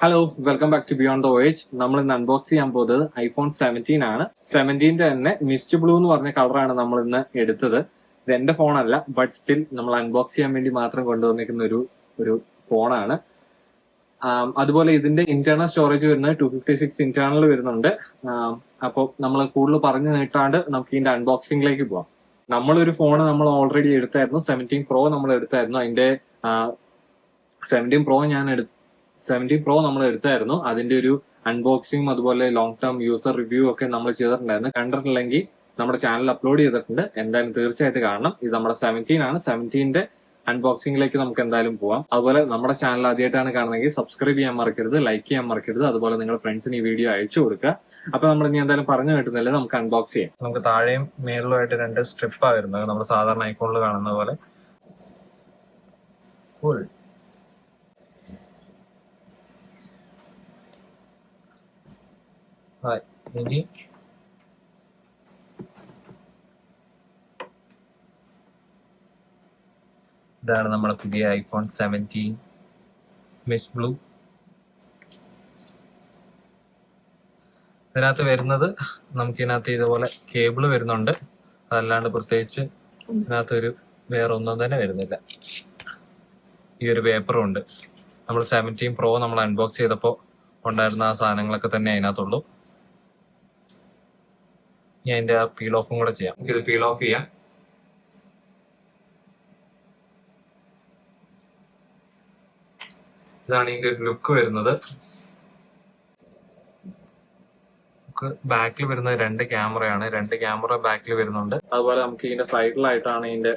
Hello, welcome back to beyond the voyage. നമ്മൾ ഇന്ന് unbox ചെയ്യാൻ പോകുന്നത് ഐഫോൺ 17 ആണ്. 17ന്റെ തന്നെ മിസ്റ്റ് ബ്ലൂ എന്ന് പറഞ്ഞ കളറാണ് നമ്മൾ ഇന്ന് എടുത്തത്. ഇത് എന്റെ ഫോണല്ല, ബട്ട് സ്റ്റിൽ നമ്മൾ അൺബോക്സ് ചെയ്യാൻ വേണ്ടി മാത്രം കൊണ്ടുവന്നിരിക്കുന്ന ഒരു ഫോണാണ്. അതുപോലെ ഇതിന്റെ ഇന്റേണൽ സ്റ്റോറേജ് വരുന്നത് 256 ഇന്റേണൽ വരുന്നുണ്ട്. അപ്പോൾ നമ്മൾ കൂടുതൽ പറഞ്ഞു നീട്ടാണ്ട് നമുക്ക് ഇതിന്റെ അൺബോക്സിംഗിലേക്ക് പോവാം. നമ്മളൊരു ഫോൺ നമ്മൾ ഓൾറെഡി എടുത്തായിരുന്നു, 17 Pro നമ്മൾ എടുത്തായിരുന്നു. അതിന്റെ 17 Pro നമ്മൾ എടുത്തായിരുന്നു. അതിന്റെ ഒരു അൺബോക്സിംഗ് അതുപോലെ ലോങ് ടേം യൂസർ റിവ്യൂ ഒക്കെ നമ്മൾ ചെയ്തിട്ടുണ്ടായിരുന്നു. കണ്ടിട്ടില്ലെങ്കിൽ നമ്മുടെ ചാനൽ അപ്ലോഡ് ചെയ്തിട്ടുണ്ട്, എന്തായാലും തീർച്ചയായിട്ടും കാണണം. ഇത് നമ്മുടെ 17 ആണ്. 17ന്റെ അൺബോക്സിംഗിലേക്ക് നമുക്ക് എന്തായാലും പോവാം. അതുപോലെ നമ്മുടെ ചാനൽ ആദ്യമായിട്ടാണ് കാണുന്നതെങ്കിൽ സബ്സ്ക്രൈബ് ചെയ്യാൻ മറക്കരുത്, ലൈക്ക് ചെയ്യാൻ മറക്കരുത്. അതുപോലെ നിങ്ങളുടെ ഫ്രണ്ട്സിന് ഈ വീഡിയോ അയച്ചു കൊടുക്കുക. അപ്പൊ നമ്മൾ ഇനി എന്തായാലും പറഞ്ഞു കിട്ടുന്നില്ല, നമുക്ക് അൺബോക്സ് ചെയ്യാം. നമുക്ക് താഴെയും മേളിലുമായിട്ട് 2 സ്ട്രിപ്പാണ് വരുന്നത്, നമ്മൾ സാധാരണ ഐഫോണിൽ കാണുന്ന പോലെ. ഇനി ഇതാണ് നമ്മുടെ പുതിയ ഐഫോൺ 17 മിസ്റ്റ് ബ്ലൂ. ഇതിനകത്ത് വരുന്നത് നമുക്കിതിനകത്ത് ഇതുപോലെ കേബിള് വരുന്നുണ്ട്. അതല്ലാണ്ട് പ്രത്യേകിച്ച് ഇതിനകത്തൊരു വേറെ ഒന്നും തന്നെ വരുന്നില്ല. ഈ ഒരു പേപ്പറും ഉണ്ട്. നമ്മൾ 17 Pro നമ്മൾ അൺബോക്സ് ചെയ്തപ്പോൾ ഉണ്ടായിരുന്ന ആ സാധനങ്ങളൊക്കെ തന്നെ അതിനകത്തുള്ളൂ. ഞാൻ അതിന്റെ ആ പീൽ ഓഫും കൂടെ ചെയ്യാം. ഇത് പീൽ ഓഫ് ചെയ്യാം. ഇതാണ് ഇതിന്റെ ഒരു ലുക്ക് വരുന്നത്. ബാക്കിൽ വരുന്നത് 2 ക്യാമറയാണ്. 2 ക്യാമറ ബാക്കിൽ വരുന്നുണ്ട്. അതുപോലെ നമുക്ക് ഇതിന്റെ സൈഡിലായിട്ടാണ് ഇതിന്റെ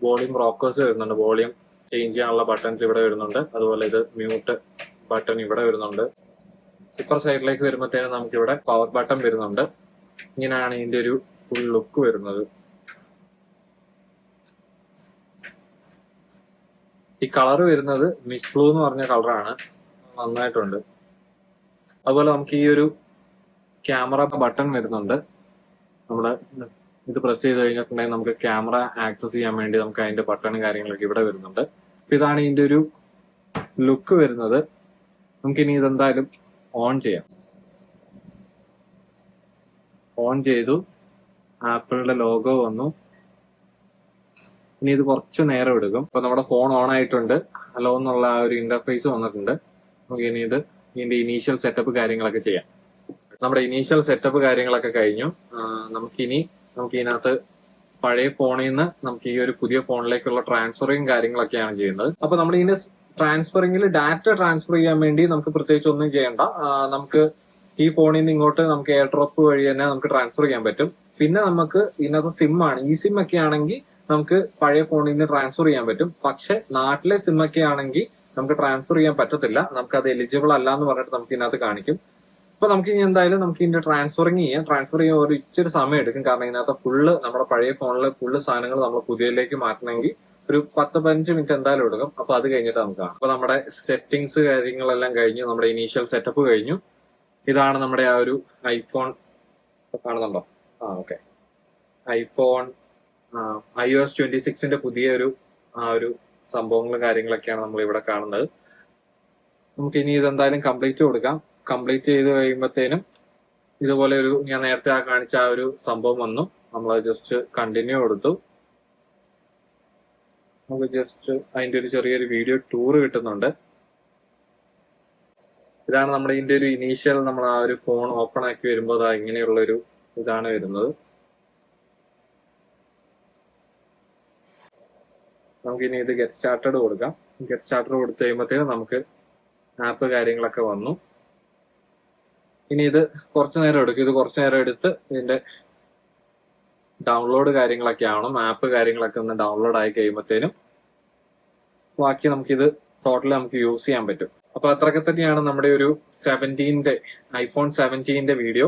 വോളിയം റോക്കേഴ്സ് വരുന്നുണ്ട്. വോളിയം ചേഞ്ച് ചെയ്യാനുള്ള ബട്ടൺസ് ഇവിടെ വരുന്നുണ്ട്. അതുപോലെ ഇത് മ്യൂട്ട് ബട്ടൺ ഇവിടെ വരുന്നുണ്ട്. ഇപ്പർ സൈഡിലേക്ക് വരുമ്പോഴത്തേനും നമുക്ക് ഇവിടെ പവർ ബട്ടൺ വരുന്നുണ്ട്. ഇങ്ങനെയാണ് ഇതിന്റെ ഒരു ഫുൾ ലുക്ക് വരുന്നത്. ഈ കളർ വരുന്നത് മിസ്റ്റ് ബ്ലൂ എന്ന് പറഞ്ഞ കളറാണ്, നന്നായിട്ടുണ്ട്. അതുപോലെ നമുക്ക് ഈ ഒരു ക്യാമറ ബട്ടൺ വരുന്നുണ്ട്. നമ്മുടെ ഇത് പ്രസ് ചെയ്ത് കഴിഞ്ഞിട്ടുണ്ടെങ്കിൽ നമുക്ക് ക്യാമറ ആക്സസ് ചെയ്യാൻ വേണ്ടി നമുക്ക് അതിന്റെ ബട്ടണും കാര്യങ്ങളൊക്കെ ഇവിടെ വരുന്നുണ്ട്. അപ്പൊ ഇതാണ് ഇതിന്റെ ഒരു ലുക്ക് വരുന്നത്. നമുക്കിനി ഇതെന്തായാലും ഓൺ ചെയ്യാം. ഓൺ ചെയ്തു, ആപ്പിളിന്റെ ലോഗോ വന്നു. ഇനി ഇത് കുറച്ച് നേരം എടുക്കും. ഇപ്പൊ നമ്മുടെ ഫോൺ ഓൺ ആയിട്ടുണ്ട്, ഹലോ എന്നുള്ള ആ ഒരു ഇന്റർഫേസ് വന്നിട്ടുണ്ട്. നമുക്ക് ഇനി ഇതിന്റെ ഇനീഷ്യൽ സെറ്റപ്പ് കാര്യങ്ങളൊക്കെ ചെയ്യാം. നമ്മുടെ ഇനീഷ്യൽ സെറ്റപ്പ് കാര്യങ്ങളൊക്കെ കഴിഞ്ഞു. നമുക്ക് ഇതിനകത്ത് പഴയ ഫോണിൽ നിന്ന് നമുക്ക് ഈ ഒരു പുതിയ ഫോണിലേക്കുള്ള ട്രാൻസ്ഫറിങ് കാര്യങ്ങളൊക്കെയാണ് ചെയ്യുന്നത്. അപ്പൊ നമ്മൾ ഇതിന്റെ ട്രാൻസ്ഫറിംഗിൽ ഡാറ്റ ട്രാൻസ്ഫർ ചെയ്യാൻ വേണ്ടി നമുക്ക് പ്രത്യേകിച്ച് ഒന്നും ചെയ്യേണ്ട. നമുക്ക് ഈ ഫോണിൽ നിന്ന് ഇങ്ങോട്ട് നമുക്ക് എയർ ഡ്രോപ്പ് വഴി തന്നെ നമുക്ക് ട്രാൻസ്ഫർ ചെയ്യാൻ പറ്റും. പിന്നെ നമുക്ക് ഇതിനകത്ത് സിം ആണ്. ഈ സിം ഒക്കെ ആണെങ്കിൽ നമുക്ക് പഴയ ഫോണിൽ നിന്ന് ട്രാൻസ്ഫർ ചെയ്യാൻ പറ്റും. പക്ഷെ നാട്ടിലെ സിം ഒക്കെ ആണെങ്കിൽ നമുക്ക് ട്രാൻസ്ഫർ ചെയ്യാൻ പറ്റത്തില്ല. നമുക്ക് അത് എലിജിബിൾ അല്ല എന്ന് പറഞ്ഞിട്ട് നമുക്ക് ഇതിനകത്ത് കാണിക്കും. അപ്പൊ നമുക്ക് ഇനി എന്തായാലും നമുക്ക് ഇതിന്റെ ട്രാൻസ്ഫർ ചെയ്യാൻ ഒരു ഇച്ചിരി സമയം എടുക്കും. കാരണം ഇതിനകത്ത് ഫുള്ള് നമ്മുടെ പഴയ ഫോണിലെ ഫുള്ള് സാധനങ്ങൾ നമ്മൾ പുതിയതിലേക്ക് മാറ്റണമെങ്കിൽ ഒരു 10-15 മിനിറ്റ് എന്തായാലും എടുക്കും. അപ്പൊ അത് കഴിഞ്ഞിട്ട് നമുക്ക് കാണാം. അപ്പൊ നമ്മുടെ സെറ്റിംഗ്സ് കാര്യങ്ങളെല്ലാം കഴിഞ്ഞു, നമ്മുടെ ഇനീഷ്യൽ സെറ്റപ്പ് കഴിഞ്ഞു. ഇതാണ് നമ്മുടെ ആ ഒരു ഐഫോൺ, കാണുന്നുണ്ടോ? ഓക്കെ. ഐഫോൺ iOS 26ന്റെ പുതിയ ഒരു സംഭവങ്ങളും കാര്യങ്ങളൊക്കെയാണ് നമ്മൾ ഇവിടെ കാണുന്നത്. നമുക്ക് ഇനി ഇതെന്തായാലും കംപ്ലീറ്റ് കൊടുക്കാം. കംപ്ലീറ്റ് ചെയ്ത് കഴിയുമ്പോഴത്തേനും ഇതുപോലെ ഞാൻ നേരത്തെ കാണിച്ച ആ ഒരു സംഭവം വന്നു. നമ്മൾ ജസ്റ്റ് കണ്ടിന്യൂ കൊടുത്തു. നമുക്ക് ജസ്റ്റ് അതിന്റെ ഒരു ചെറിയൊരു വീഡിയോ ടൂർ കിട്ടുന്നുണ്ട്. ഇതാണ് നമ്മുടെ ഇതിന്റെ ഒരു ഇനീഷ്യൽ, നമ്മൾ ആ ഒരു ഫോൺ ഓപ്പൺ ആക്കി വരുമ്പോൾ ഇങ്ങനെയുള്ളൊരു ഇതാണ് വരുന്നത്. നമുക്ക് ഇനി ഇത് ഗെറ്റ് സ്റ്റാർട്ടഡ് കൊടുക്കാം. ഗെറ്റ് സ്റ്റാർട്ടഡ് കൊടുത്തു കഴിയുമ്പോഴത്തേക്കും നമുക്ക് ആപ്പ് കാര്യങ്ങളൊക്കെ വന്നു. ഇനി ഇത് കുറച്ചു നേരം എടുക്കും. ഇത് കുറച്ചു നേരം എടുത്ത് ഇതിന്റെ ഡൗൺലോഡ് കാര്യങ്ങളൊക്കെ ആവണം. ആപ്പ് കാര്യങ്ങളൊക്കെ ഒന്ന് ഡൗൺലോഡ് ആയി കഴിയുമ്പോഴത്തേനും ബാക്കി നമുക്കിത് ടോട്ടലി നമുക്ക് യൂസ് ചെയ്യാൻ പറ്റും. അപ്പൊ അത്രയൊക്കെ തന്നെയാണ് നമ്മുടെ ഒരു ഐഫോൺ 17ന്റെ വീഡിയോ.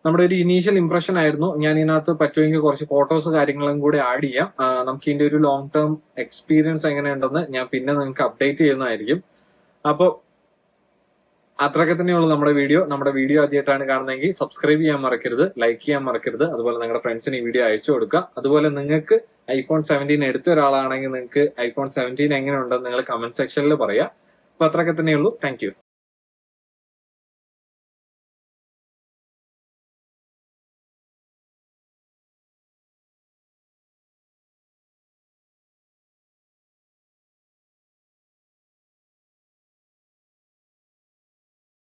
നമ്മുടെ ഒരു ഇനീഷ്യൽ ഇംപ്രഷൻ ആയിരുന്നു. ഞാൻ ഇതിനകത്ത് പറ്റുമെങ്കിൽ കുറച്ച് ഫോട്ടോസ് കാര്യങ്ങളും കൂടെ ആഡ് ചെയ്യാം. നമുക്ക് ഇതിന്റെ ഒരു ലോങ് ടേം എക്സ്പീരിയൻസ് എങ്ങനെയുണ്ടെന്ന് ഞാൻ പിന്നെ നിങ്ങൾക്ക് അപ്ഡേറ്റ് ചെയ്യുന്നതായിരിക്കും. അപ്പോൾ അത്രയൊക്കെ തന്നെയുള്ളൂ നമ്മുടെ വീഡിയോ. നമ്മുടെ വീഡിയോ ആദ്യമായിട്ടാണ് കാണുന്നതെങ്കിൽ സബ്സ്ക്രൈബ് ചെയ്യാൻ മറക്കരുത്, ലൈക്ക് ചെയ്യാൻ മറക്കരുത്. അതുപോലെ നിങ്ങളുടെ ഫ്രണ്ട്സിന് ഈ വീഡിയോ അയച്ചു കൊടുക്കുക. അതുപോലെ നിങ്ങൾക്ക് ഐഫോൺ 17 എടുത്ത ഒരാളാണെങ്കിൽ നിങ്ങൾക്ക് ഐഫോൺ 17 എങ്ങനെയുണ്ടെന്ന് നിങ്ങൾ കമന്റ് സെക്ഷനിൽ പറയാം. അപ്പൊ അത്രയൊക്കെ തന്നെയുള്ളൂ. Thank U.